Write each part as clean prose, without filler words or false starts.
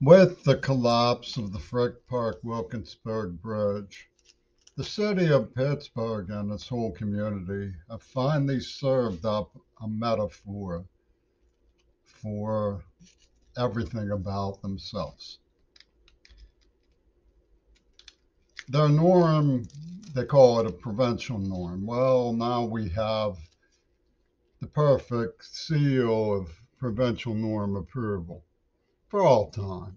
With the collapse of the Frick Park-Wilkinsburg Bridge, the city of Pittsburgh and its whole community have finally served up a metaphor for everything about themselves. Their norm, they call it a provincial norm. Well, now we have the perfect seal of provincial norm approval for all time.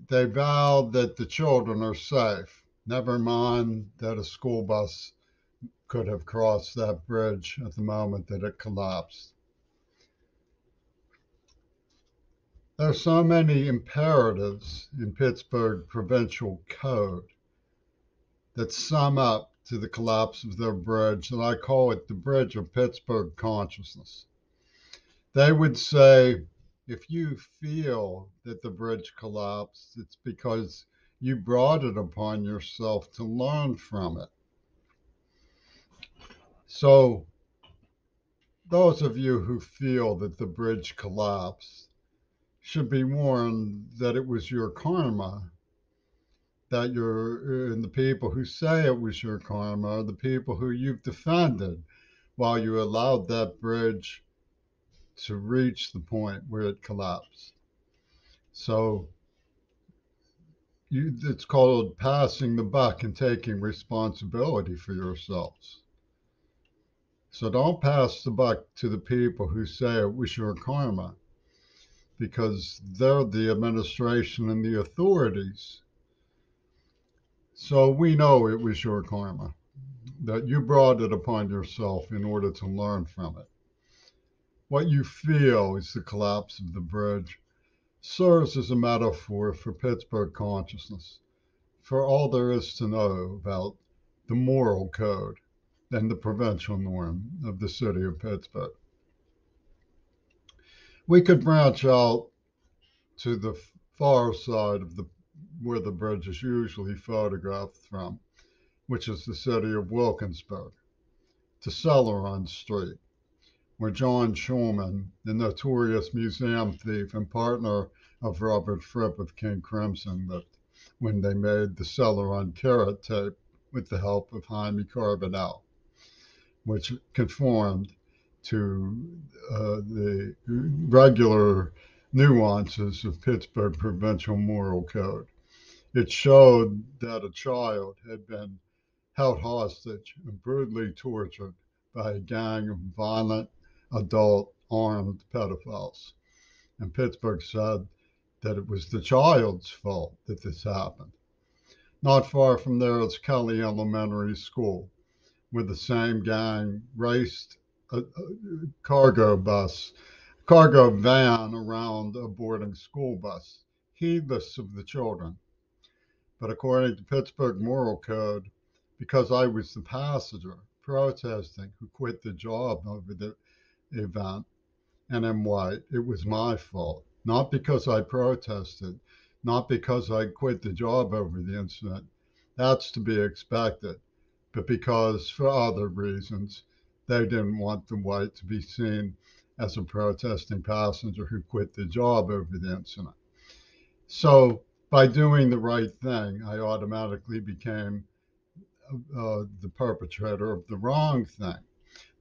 They vowed that the children are safe. Never mind that a school bus could have crossed that bridge at the moment that it collapsed. There are so many imperatives in Pittsburgh provincial code that sum up to the collapse of their bridge that I call it the bridge of Pittsburgh consciousness. They would say, if you feel that the bridge collapsed, it's because you brought it upon yourself to learn from it. So, those of you who feel that the bridge collapsed should be warned that it was your karma, that you're, and the people who say it was your karma are the people who you've defended while you allowed that bridge to reach the point where it collapsed. So it's called passing the buck and taking responsibility for yourselves. So don't pass the buck to the people who say it was your karma, because they're the administration and the authorities. So we know it was your karma, that you brought it upon yourself in order to learn from it. What you feel is the collapse of the bridge serves as a metaphor for Pittsburgh consciousness, for all there is to know about the moral code and the provincial norm of the city of Pittsburgh. We could branch out to the far side of the where the bridge is usually photographed from, which is the city of Wilkinsburg, to Celeron Street, where John Schulman, the notorious museum thief and partner of Robert Fripp of King Crimson, lived when they made the Celeron carrot tape with the help of Jaime Carbonell, which conformed to the regular nuances of Pittsburgh provincial moral code. It showed that a child had been held hostage and brutally tortured by a gang of violent, adult, armed pedophiles. And Pittsburgh said that it was the child's fault that this happened. Not far from there is Kelly Elementary School, where the same gang raced a cargo van around a boarding school bus, heedless of the children. But according to Pittsburgh Moral Code, because I was the passenger protesting who quit the job over the event and am white, it was my fault. Not because I protested, not because I quit the job over the incident. That's to be expected. But because, for other reasons, they didn't want the white to be seen as a protesting passenger who quit the job over the incident. So, by doing the right thing, I automatically became the perpetrator of the wrong thing.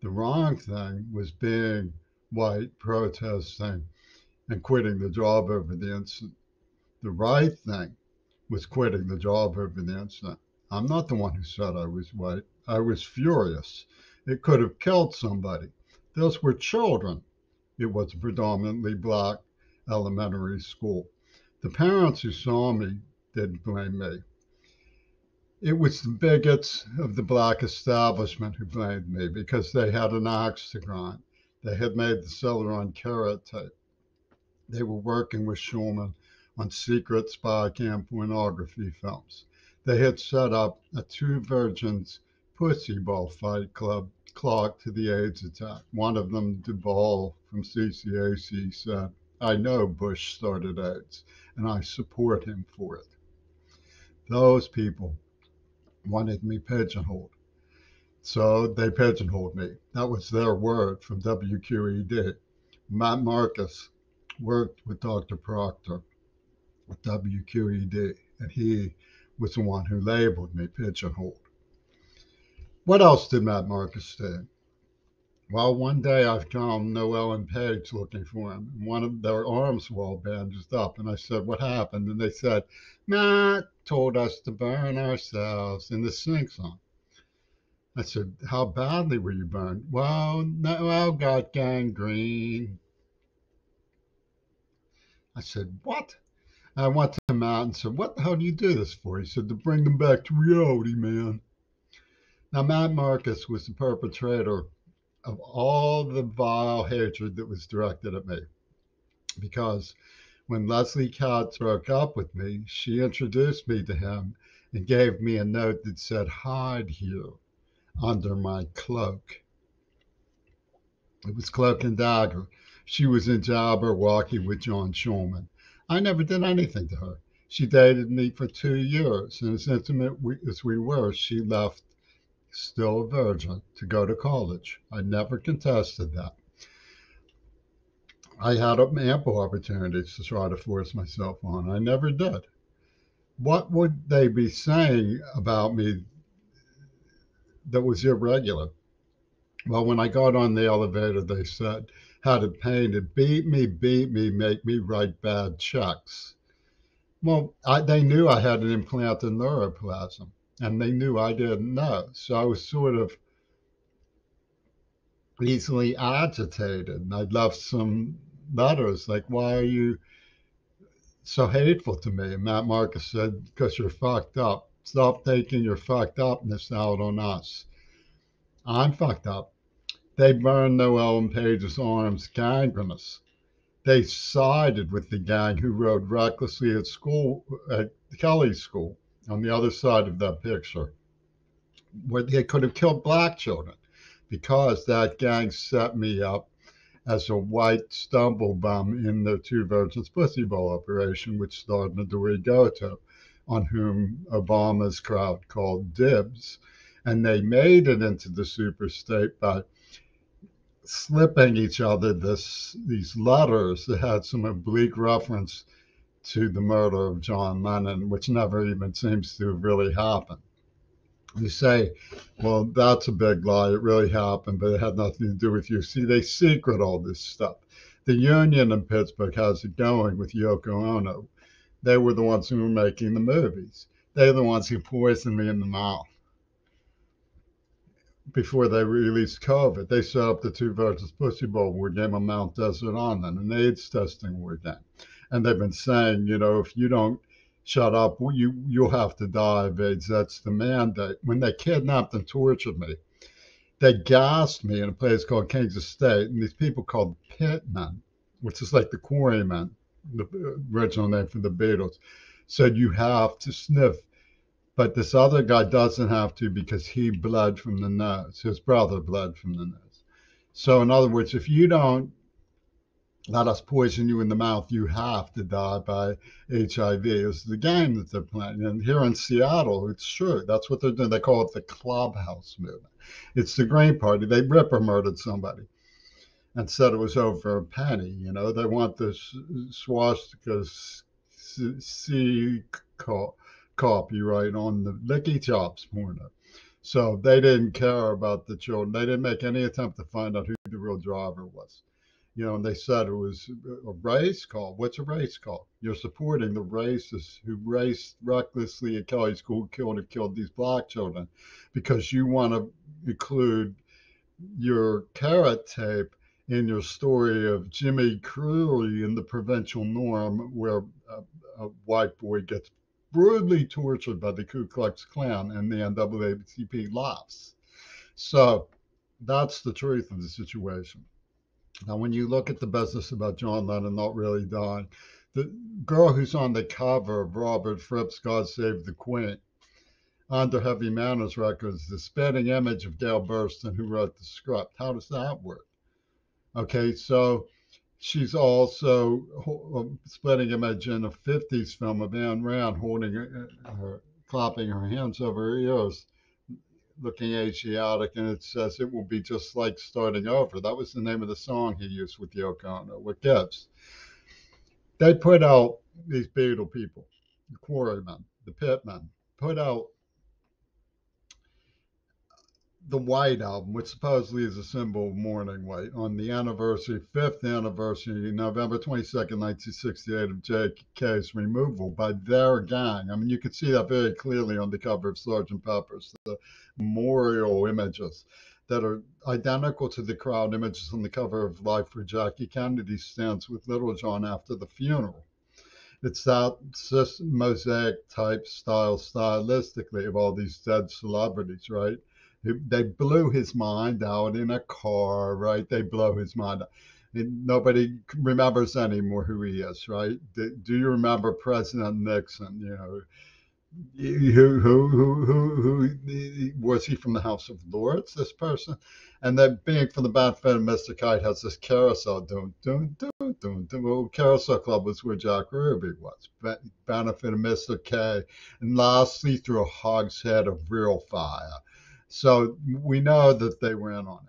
The wrong thing was being white, protesting, and quitting the job over the incident. The right thing was quitting the job over the incident. I'm not the one who said I was white. I was furious. It could have killed somebody. Those were children. It was a predominantly black elementary school. The parents who saw me didn't blame me. It was the bigots of the black establishment who blamed me because they had an axe to grind. They had made the Celeron carrot tape. They were working with Schulman on secret spy cam pornography films. They had set up a two virgins pussy ball fight club clock to the AIDS attack. One of them, Duvall from CCAC, said, I know Bush started AIDS, and I support him for it. Those people wanted me pigeonholed. So they pigeonholed me. That was their word from WQED. Matt Marcus worked with Dr. Proctor at WQED, and he was the one who labeled me pigeonholed. What else did Matt Marcus do? Well, one day I found Noel and Paige looking for him. And one of their arms were all bandaged up. And I said, "What happened?" And they said, "Matt told us to burn ourselves in the sing song." I said, "How badly were you burned?" "Well, Noel got gangrene." I said, "What?" I went to him out and said, "What the hell do you do this for?" He said, "To bring them back to reality, man." Now, Matt Marcus was the perpetrator of all the vile hatred that was directed at me, because when Leslie Katz broke up with me, she introduced me to him and gave me a note that said, "Hide here under my cloak." It was Cloak and Dagger. She was in Jabberwocky with John Schulman. I never did anything to her. She dated me for 2 years, and as intimate as we were, she left still a virgin to go to college. I never contested that. I had ample opportunities to try to force myself on. I never did. What would they be saying about me that was irregular? Well, when I got on the elevator, they said, had it painted, beat me, make me write bad checks. Well, they knew I had an implanted neuroplasm, and they knew I didn't know. So I was sort of easily agitated. And I'd left some letters like, "Why are you so hateful to me?" And Matt Marcus said, "Because you're fucked up. Stop taking your fucked upness out on us." I'm fucked up. They burned Noel and Paige's arms gangrenous. They sided with the gang who rode recklessly at school, at Kelly's school, on the other side of that picture, where they could have killed black children, because that gang set me up as a white stumble bum in the Two Virgins Pussy Bowl operation, which starred Midori Goto, on whom Obama's crowd called dibs. And they made it into the super state by slipping each other these letters that had some oblique reference to the murder of John Lennon, which never even seems to have really happened. You say, "Well, that's a big lie. It really happened, but it had nothing to do with you." See, they secret all this stuff. The union in Pittsburgh has it going with Yoko Ono. They were the ones who were making the movies. They're the ones who poisoned me in the mouth before they released COVID. They set up the Two Virgins Pussy Bowl ward game on Mount Desert on them, an AIDS testing ward game. And they've been saying, if you don't shut up, you'll have to die of AIDS. That's the mandate. When they kidnapped and tortured me, they gassed me in a place called Kings Estate, and these people called pitmen, which is like the quarrymen, the original name for the Beatles, said you have to sniff, but this other guy doesn't have to because he bled from the nose. His brother bled from the nose. So, in other words, if you don't let us poison you in the mouth, you have to die by HIV, is the game that they're playing. And here in Seattle, it's true. That's what they're doing. They call it the clubhouse movement. It's the Green Party. They ripper murdered somebody and said it was over a penny. They want this swastika C copyright on the Licky Chops porno. So they didn't care about the children. They didn't make any attempt to find out who the real driver was. And they said it was a race call. What's a race call? You're supporting the racists who raced recklessly at Kelly School, killed these black children, because you want to include your carrot tape in your story of Jimmy Crury in the provincial norm, where a white boy gets brutally tortured by the Ku Klux Klan and the NAACP laughs. So that's the truth of the situation. Now, when you look at the business about John Lennon not really dying, the girl who's on the cover of Robert Fripp's God Save the Queen, under Heavy Manners Records, the spitting image of Gail Burston, who wrote the script. How does that work? Okay, so she's also splitting image in a 50s film of Anne Rand holding her, clapping her hands over her ears, looking Asiatic, and it says it will be just like starting over. That was the name of the song he used with Yoko Ono, What Gives. They put out these Beetle people, the quarrymen, the pitmen, put out the White Album, which supposedly is a symbol of mourning white, on the anniversary, fifth anniversary, November 22nd, 1968, of J.K.'s removal by their gang. I mean, you could see that very clearly on the cover of Sergeant Pepper's, the memorial images that are identical to the crowd images on the cover of Life for Jackie Kennedy stands with Little John after the funeral. It's that mosaic type style stylistically of all these dead celebrities, right? They blew his mind out in a car, right? They blow his mind out. And nobody remembers anymore who he is, right? Do you remember President Nixon? Who was he from the House of Lords? This person, and then being from the benefit of Mr. Kite has this carousel Well, Carousel Club was where Jack Ruby was. Benefit of Mr. K, and lastly through a hogshead of real fire. So we know that they were in on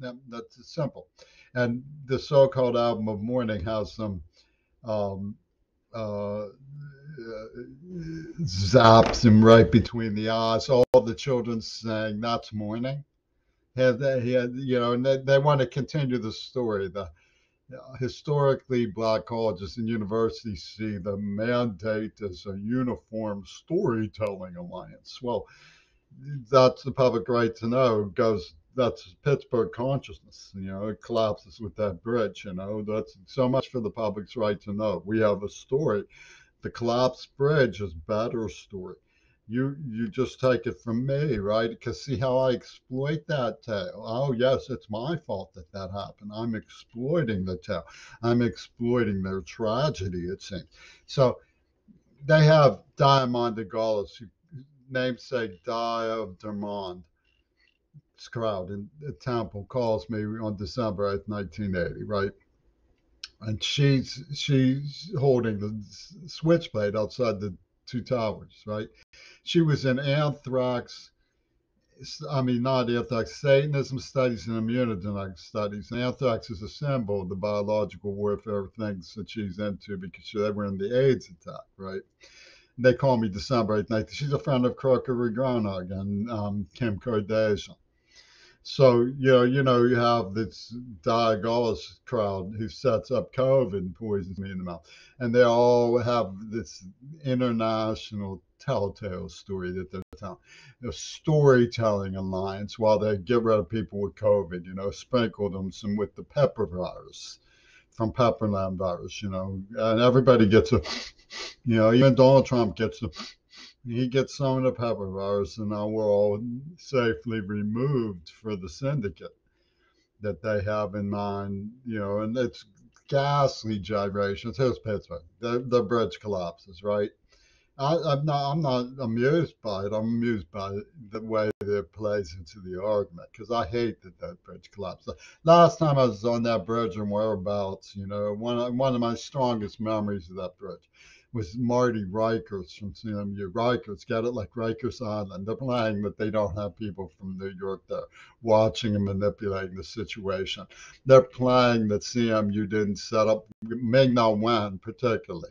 it. That's simple. And the so-called album of mourning has some um, uh, zaps him right between the eyes. All the children saying, "That's morning." And they want to continue the story. The historically, black colleges and universities see the mandate as a uniform storytelling alliance. Well, that's the public right to know. Goes That's Pittsburgh consciousness. It collapses with that bridge. That's so much for the public's right to know. We have a story. The collapsed bridge is better story. You just take it from me, right? Because see how I exploit that tale. Oh yes, it's my fault that that happened. I'm exploiting the tale. I'm exploiting their tragedy. It seems. So they have Diamond de Gaulle, namesake Di of Dermond. Crowd in Temple calls me on December 8th, 1980, right? And she's holding the switchblade outside the two towers, right? She was in anthrax. I mean, not anthrax, Satanism studies and immunogenic studies. And anthrax is a symbol of the biological warfare things that she's into because they were in the AIDS attack, right? They call me December 8th. She's a friend of Croker Regronog and Kim Kardashian. So, you have this Diagoras crowd who sets up COVID and poisons me in the mouth. And they all have this international telltale story that they're telling. A storytelling alliance while they get rid of people with COVID, sprinkle them some with the pepper virus from Pepperland virus, and everybody gets even Donald Trump gets he gets some of the pepper virus, and now we're all safely removed for the syndicate that they have in mind, and it's ghastly gyrations. Here's Pittsburgh. The bridge collapses, right? I'm not amused by it. I'm amused by the way that it plays into the argument because I hate that bridge collapsed. Last time I was on that bridge and whereabouts, one of my strongest memories of that bridge was Marty Rikers from CMU. Rikers, get it, like Rikers Island. They're playing that they don't have people from New York there watching and manipulating the situation. They're playing that CMU didn't set up, Ming-Na Wen particularly,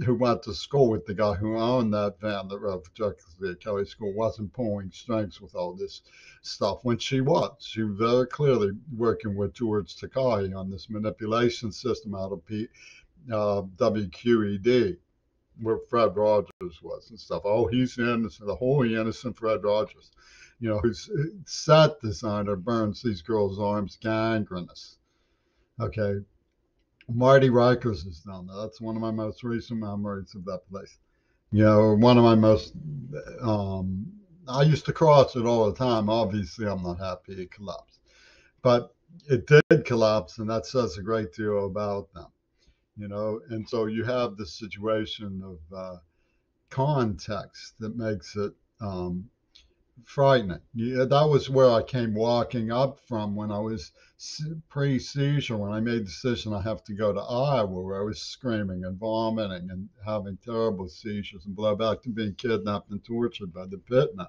who went to school with the guy who owned that van that rode for at Kelly School, wasn't pulling strings with all this stuff when she was. She was very clearly working with George Takei on this manipulation system out of WQED, where Fred Rogers was and stuff. Oh, he's innocent, the wholly innocent Fred Rogers, whose set designer burns these girls' arms gangrenous. Okay, Marty Rikers is down there. That's one of my most recent memories of that place. One of my most, um, I used to cross it all the time. Obviously, I'm not happy it collapsed, but it did collapse, and that says a great deal about them, And so you have this situation of context that makes it frightening. Yeah, that was where I came walking up from when I was pre-seizure, when I made the decision I have to go to Iowa, where I was screaming and vomiting and having terrible seizures and blow back to being kidnapped and tortured by the pitmen.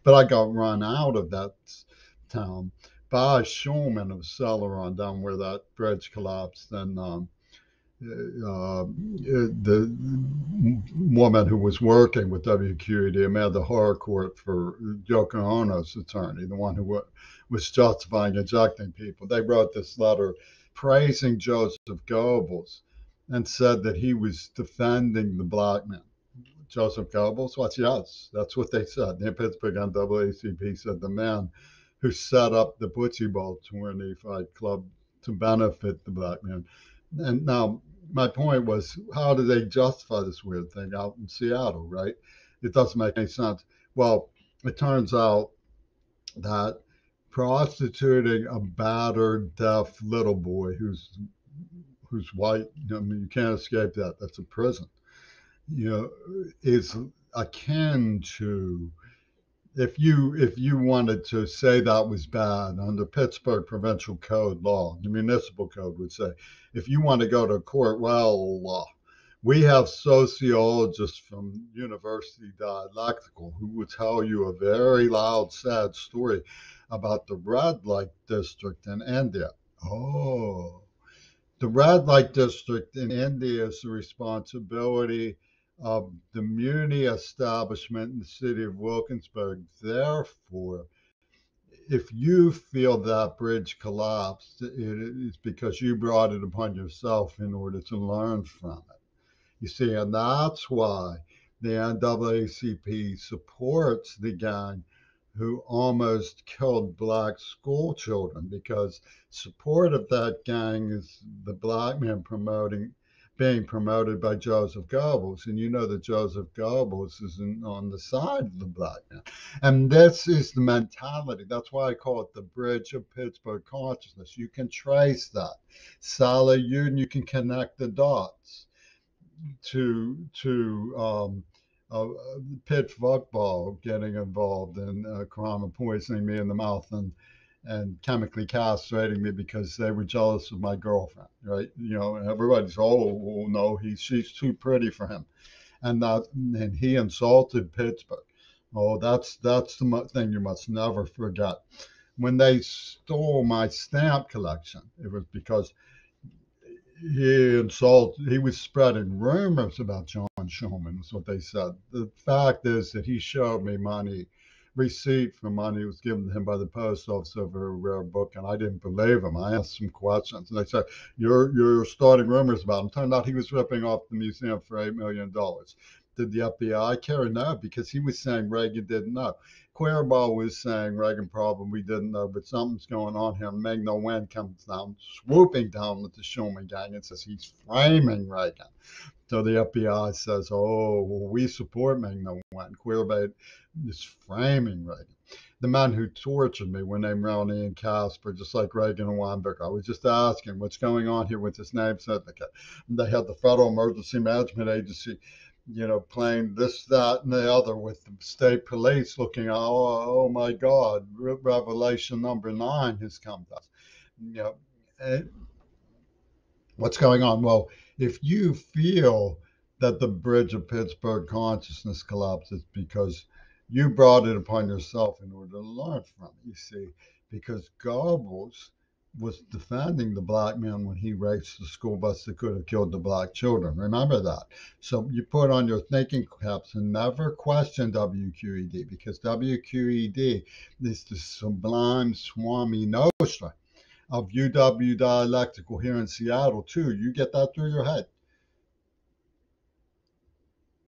But I got run out of that town by Schulman of Celeron down where that bridge collapsed. And the woman who was working with WQED, Amanda Harcourt, for Yoko Ono's attorney, the one who was justifying ejecting people. They wrote this letter praising Joseph Goebbels and said that he was defending the black man. Joseph Goebbels? Well, yes, that's what they said. The Pittsburgh NAACP said the man who set up the Bootsy Bowl 25 club to benefit the black man. And now, my point was, how do they justify this weird thing out in Seattle, right? It doesn't make any sense. Well, it turns out that prostituting a battered, deaf little boy who's white, I mean, you can't escape that. That's a prison. You know, is akin to if you wanted to say that was bad under Pittsburgh provincial code law, the municipal code would say, if you want to go to court, well, we have sociologists from University Dialectical who would tell you a very loud, sad story about the red light district in India. Oh, the red light district in India is the responsibility of the Muni establishment in the city of Wilkinsburg. Therefore, if you feel that bridge collapsed, it is because you brought it upon yourself in order to learn from it. You see, and that's why the NAACP supports the gang who almost killed black school children, because support of that gang is the black man being promoted by Joseph Goebbels. And you know that Joseph Goebbels is on the side of the black man. And this is the mentality. That's why I call it the bridge of Pittsburgh consciousness. You can trace that. Sally, you can connect the dots to pitch football getting involved in crime and poisoning me in the mouth and chemically castrating me because they were jealous of my girlfriend, right? You know, everybody's, oh no, she's too pretty for him, and he insulted Pittsburgh. Oh, that's the thing you must never forget. When they stole my stamp collection, it was because he was spreading rumors about John Schumann, is what they said. The fact is that he showed me receipt for money was given to him by the post office over a rare book, and I didn't believe him. I asked some questions, and they said, you're starting rumors about him. Turned out he was ripping off the museum for $8 million. Did the FBI care? No, because he was saying Reagan didn't know. Queerball was saying Reagan probably didn't know, but something's going on here. Meg No Wen comes down, swooping down with the Schumann gang and says he's framing Reagan. So the FBI says, oh, well, we support Meg No Wen. Queerball is framing Reagan. The men who tortured me were named Ronnie and Casper, just like Reagan and Weinberg. I was just asking what's going on here with this name certificate. They had the Federal Emergency Management Agency, playing this, that, and the other with the state police looking, oh my God, revelation number 9 has come to us. What's going on? Well, if you feel that the bridge of Pittsburgh consciousness collapses because you brought it upon yourself in order to learn from it, you see, because Goebbels was defending the black man when he raced the school bus that could have killed the black children. Remember that. So you put on your thinking caps and never question WQED, because WQED is the sublime Swami Nostra of UW Dialectical here in Seattle, too. You get that through your head.